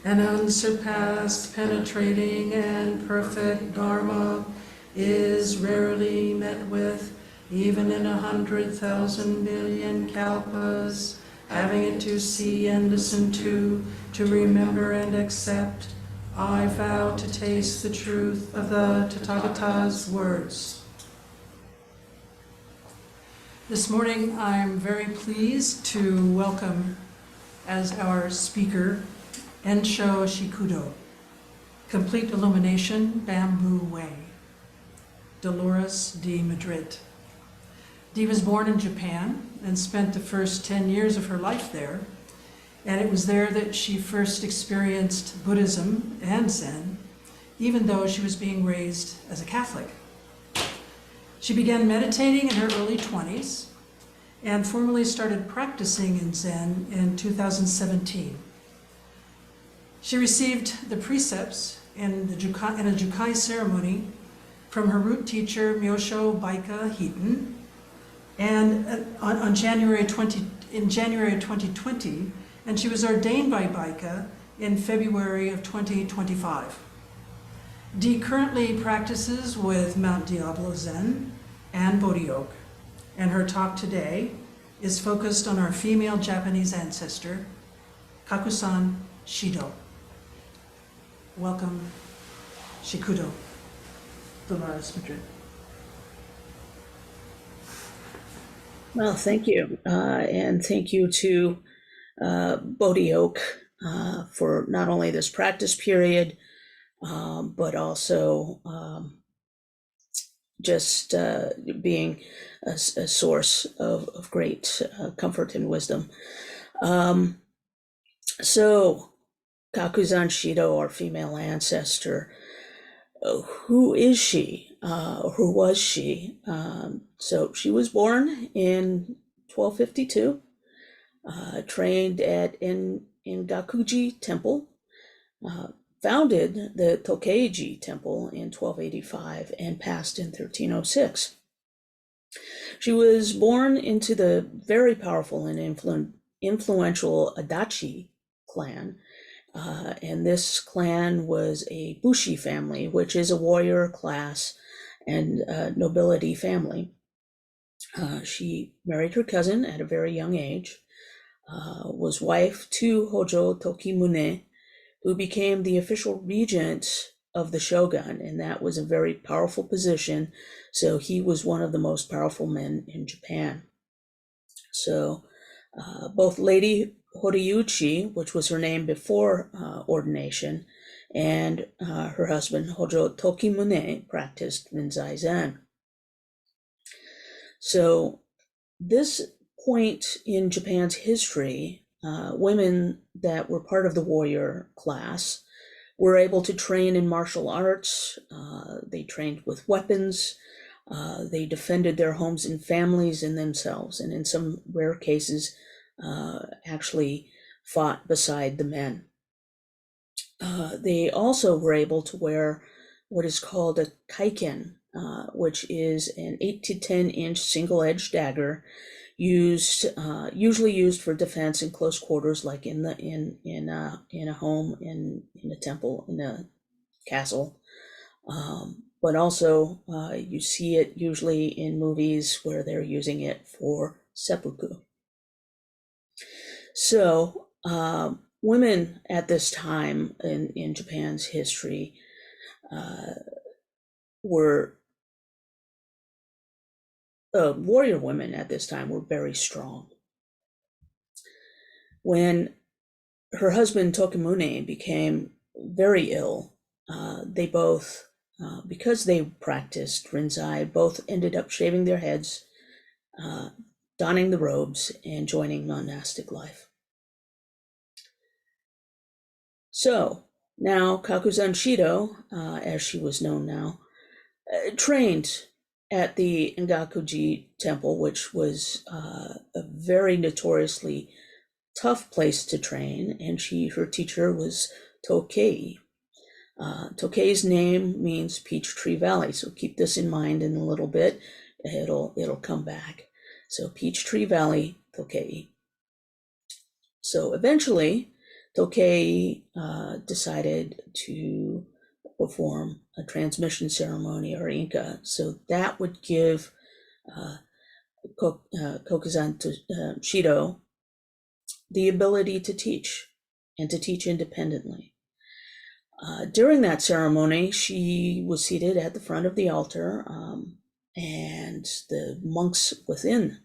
An unsurpassed, penetrating, and perfect dharma is rarely met with, even in 100,000 million kalpas. Having it to see and listen to remember and accept, I vow to taste the truth of the Tathagata's words. This morning, I'm very pleased to welcome as our speaker Ensho Shikudo, Complete Illumination, Bamboo Way, Dolores de Madrid. Dee was born in Japan and spent the first 10 years of her life there, and it was there that she first experienced Buddhism and Zen, even though she was being raised as a Catholic. She began meditating in her early 20s and formally started practicing in Zen in 2017. She received the precepts in a Jukai ceremony from her root teacher, Myosho Baika Heaton, and in January 2020, and she was ordained by Baika in February of 2025. Dee currently practices with Mount Diablo Zen and Bodhi Oak, and her talk today is focused on our female Japanese ancestor, Kakusan Shido. Welcome, Shikudo, Dolores Madrid. Well, thank you. And thank you to Bodhi Oak for not only this practice period, but also just being a source of great comfort and wisdom. So, Kakusan Shido, our female ancestor, who is she? Who was she? So she was born in 1252, trained at Engakuji Temple, founded the Tokeiji Temple in 1285, and passed in 1306. She was born into the very powerful and influential Adachi clan. And this clan was a Bushi family, which is a warrior class and nobility family. She married her cousin at a very young age, was wife to Hojo Tokimune, who became the official regent of the shogun, and that was a very powerful position. So he was one of the most powerful men in Japan. So both Lady Horiuchi, which was her name before ordination, and her husband Hojo Tokimune practiced Rinzai Zen. So this point in Japan's history, women that were part of the warrior class were able to train in martial arts. They trained with weapons. They defended their homes and families and themselves, and in some rare cases, actually fought beside the men. They also were able to wear what is called a kaiken, which is an 8 to 10 inch single-edged dagger, usually used for defense in close quarters, like in a home, in a temple, in a castle. But also you see it usually in movies where they're using it for seppuku. So women at this time in Japan's history were warrior women at this time were very strong. When her husband Tokimune became very ill, they both, because they practiced Rinzai, both ended up shaving their heads, donning the robes, and joining monastic life. So now Kakusan Shido, as she was known now, trained at the Engakuji Temple, which was a very notoriously tough place to train, and her teacher was Tokei. Tokei's name means Peach Tree Valley, so keep this in mind in a little bit. It'll come back. So Peach Tree Valley, Tokei. So eventually, Tokei decided to perform a transmission ceremony, or Inca. So that would give Kakusan Shido the ability to teach, and to teach independently. During that ceremony, she was seated at the front of the altar, and the monks within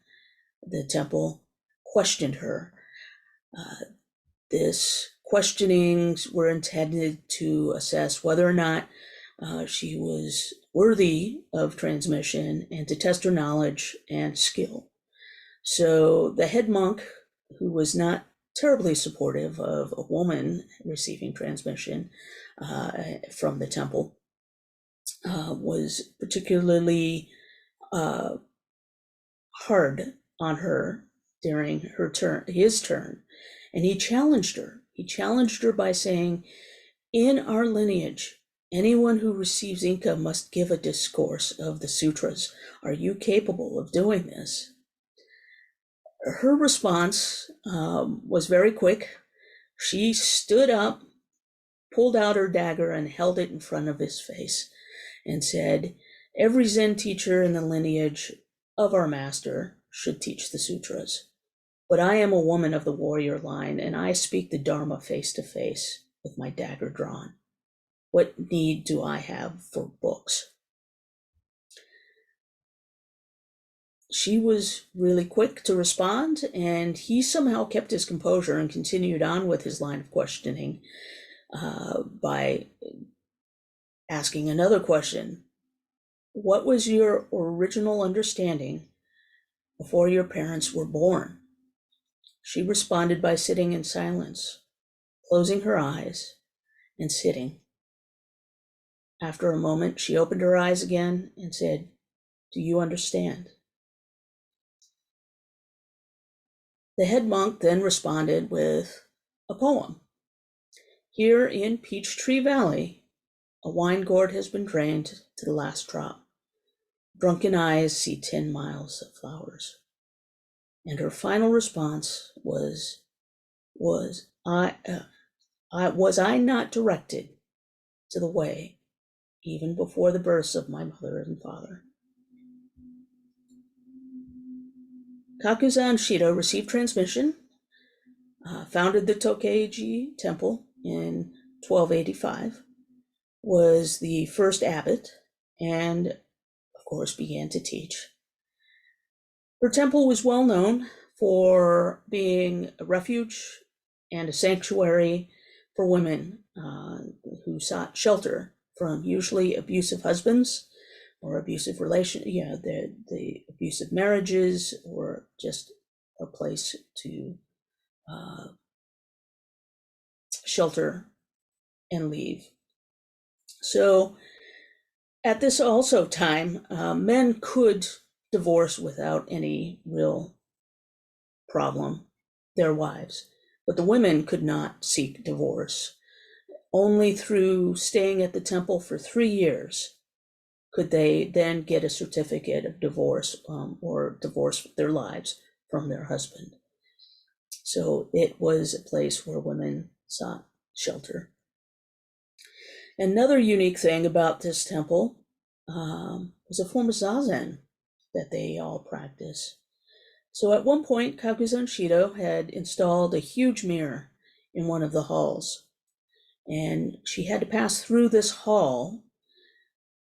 the temple questioned her. This questionings were intended to assess whether or not she was worthy of transmission, and to test her knowledge and skill. So the head monk, who was not terribly supportive of a woman receiving transmission from the temple, was particularly hard on her during his turn, and he challenged her. He challenged her by saying, "In our lineage, anyone who receives Inca must give a discourse of the sutras. Are you capable of doing this?" Her response was very quick. She stood up, pulled out her dagger, and held it in front of his face, and said, "Every Zen teacher in the lineage of our master should teach the sutras. But I am a woman of the warrior line, and I speak the Dharma face to face with my dagger drawn. What need do I have for books?" She was really quick to respond, and he somehow kept his composure and continued on with his line of questioning by asking another question. "What was your original understanding before your parents were born?" She responded by sitting in silence, closing her eyes and sitting. After a moment, she opened her eyes again and said, "Do you understand?" The head monk then responded with a poem. "Here in Peachtree Valley, a wine gourd has been drained to the last drop. Drunken eyes see 10 miles of flowers." And her final response was I not directed to the way even before the births of my mother and father? Kakusan Shido received transmission, founded the Tokeiji Temple in 1285, was the first abbot, and of course began to teach. Her temple was well known for being a refuge and a sanctuary for women who sought shelter from usually abusive husbands or abusive the abusive marriages, or just a place to shelter and leave. So at this also time, men could divorce without any real problem their wives, but the women could not seek divorce. Only through staying at the temple for 3 years could they then get a certificate of divorce, or divorce their lives from their husband. So it was a place where women sought shelter. Another unique thing about this temple was a form of zazen that they all practice. So at one point, Kakusan Shido had installed a huge mirror in one of the halls, and she had to pass through this hall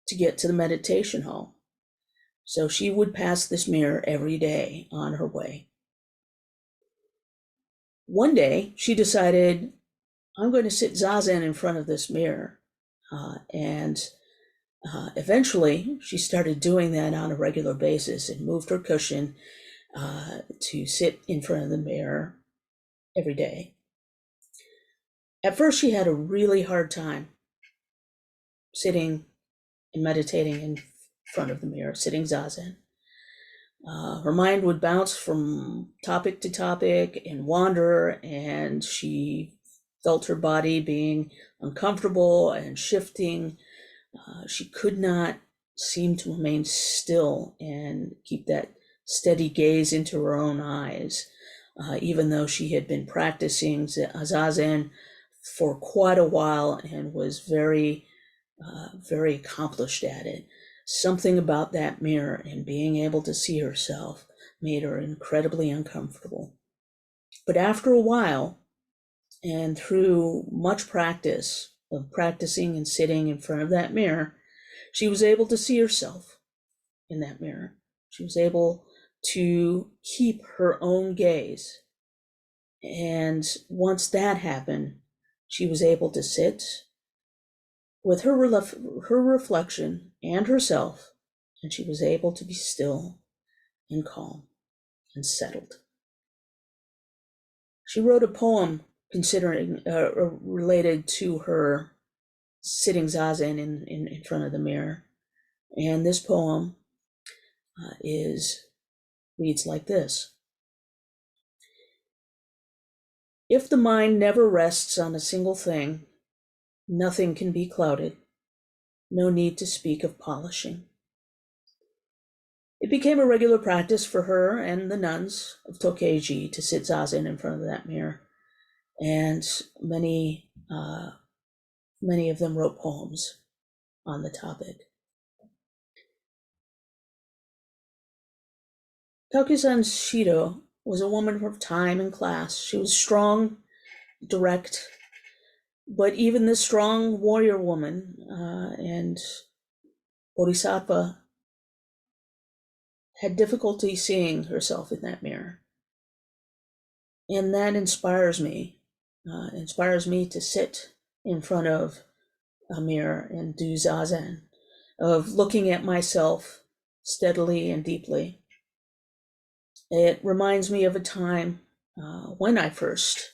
to get to the meditation hall. So she would pass this mirror every day on her way. One day, she decided, "I'm going to sit zazen in front of this mirror." And eventually, she started doing that on a regular basis and moved her cushion to sit in front of the mirror every day. At first, she had a really hard time sitting and meditating in front of the mirror, sitting zazen. Her mind would bounce from topic to topic and wander, and she felt her body being uncomfortable and shifting. She could not seem to remain still and keep that steady gaze into her own eyes. even though she had been practicing Zazen for quite a while and was very accomplished at it. Something about that mirror and being able to see herself made her incredibly uncomfortable. But after a while, and through much practice of practicing and sitting in front of that mirror, she was able to see herself in that mirror. She was able to keep her own gaze. And once that happened, she was able to sit with her reflection and herself, and she was able to be still and calm and settled. She wrote a poem related to her sitting zazen in front of the mirror, and this poem reads like this: If the mind never rests on a single thing, nothing can be clouded. No need to speak of polishing. It became a regular practice for her and the nuns of Tokeiji to sit zazen in front of that mirror, and many of them wrote poems on the topic. Kakusan Shido was a woman of time and class. She was strong, direct, but even this strong warrior woman and bodhisattva had difficulty seeing herself in that mirror. And that inspires me to sit in front of a mirror and do zazen, of looking at myself steadily and deeply. It reminds me of a time when I first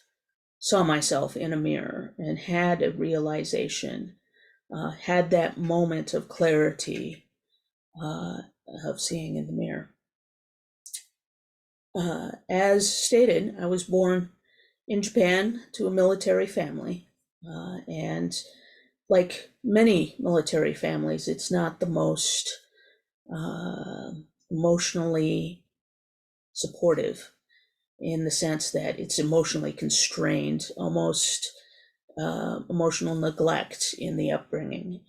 saw myself in a mirror and had a realization, had that moment of clarity of seeing in the mirror. As stated, I was born in Japan to a military family, and like many military families, it's not the most emotionally supportive, in the sense that it's emotionally constrained, almost emotional neglect in the upbringing.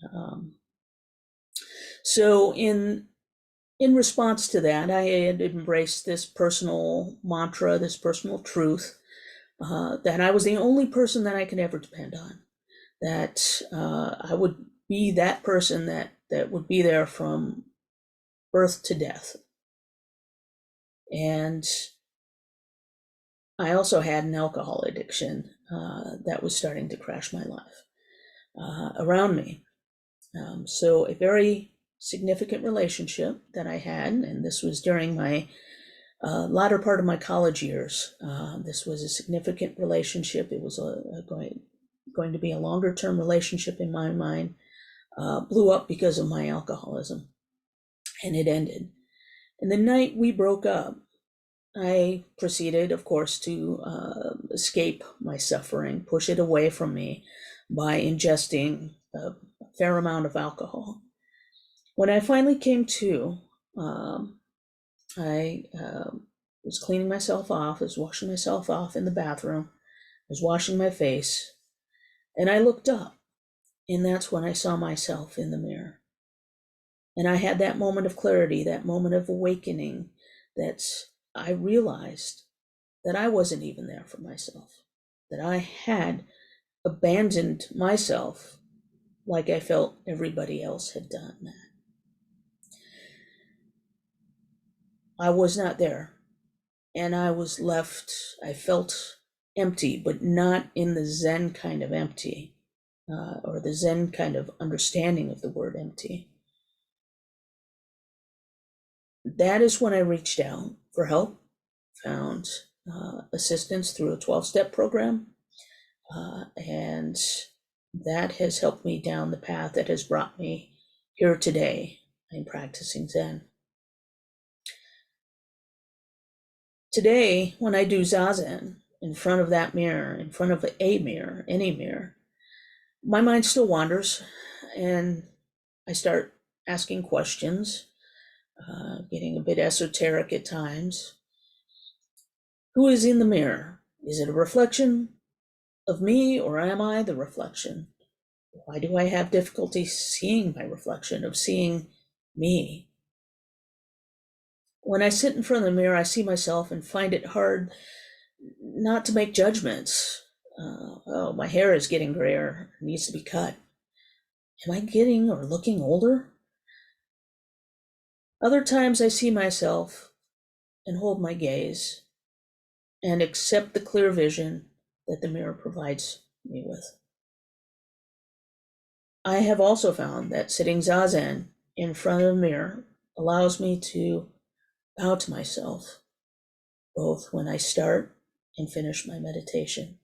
So in response to that, I had embraced this personal mantra, this personal truth, that I was the only person that I could ever depend on, that I would be that person that would be there from birth to death. And I also had an alcohol addiction that was starting to crash my life around me. So a very significant relationship that I had, and this was during my latter part of my college years. This was a significant relationship. It was going to be a longer term relationship in my mind, blew up because of my alcoholism, and it ended. And the night we broke up, I proceeded, of course, to escape my suffering, push it away from me by ingesting a fair amount of alcohol. When I finally came to, I was cleaning myself off, I was washing myself off in the bathroom, I was washing my face, and I looked up, and that's when I saw myself in the mirror. And I had that moment of clarity, that moment of awakening, that I realized that I wasn't even there for myself, that I had abandoned myself like I felt everybody else had done that. I was not there, and I was left, I felt empty, but not in the Zen kind of empty, or the Zen kind of understanding of the word empty. That is when I reached out for help, found assistance through a 12-step program, and that has helped me down the path that has brought me here today in practicing Zen. Today, when I do Zazen in front of that mirror, in front of a mirror, any mirror, my mind still wanders, and I start asking questions, getting a bit esoteric at times. Who is in the mirror? Is it a reflection of me, or am I the reflection? Why do I have difficulty seeing my reflection, of seeing me? When I sit in front of the mirror, I see myself and find it hard not to make judgments. Oh, my hair is getting grayer, it needs to be cut. Am I getting or looking older? Other times I see myself and hold my gaze and accept the clear vision that the mirror provides me with. I have also found that sitting zazen in front of a mirror allows me to bow to myself, both when I start and finish my meditation.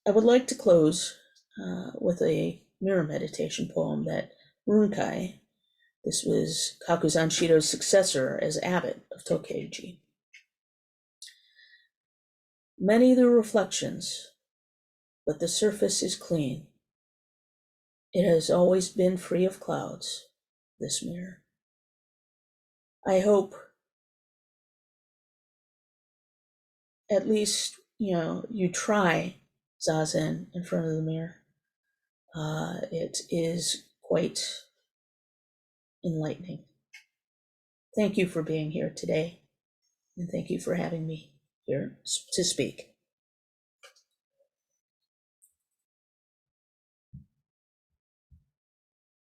I would like to close with a mirror meditation poem that Runkai, this was Kakusan Shido's successor as abbot of Tokeiji. Many the reflections, but the surface is clean. It has always been free of clouds, this mirror. I hope at least, you try zazen in front of the mirror. It is quite enlightening. Thank you for being here today, and thank you for having me here to speak.